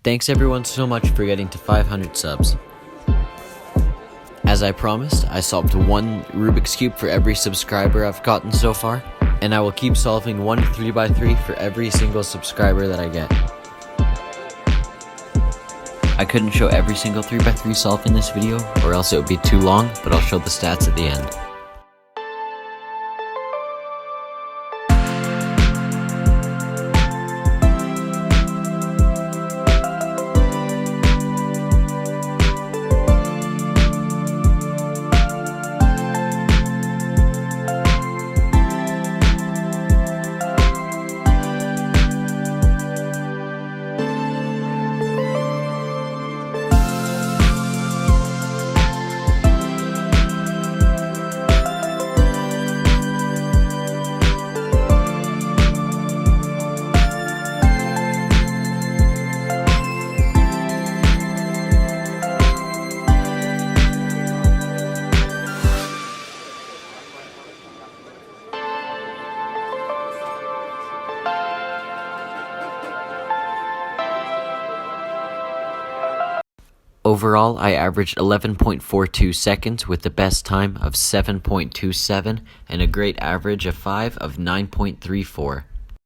Thanks everyone so much for getting to 500 subs. As I promised, I solved one Rubik's Cube for every subscriber I've gotten so far, and I will keep solving one 3x3 for every single subscriber that I get. I couldn't show every single 3x3 solve in this video, or else it would be too long, but I'll show the stats at the end. Overall, I averaged 11.42 seconds with the best time of 7.27 and a great average of 5 of 9.34.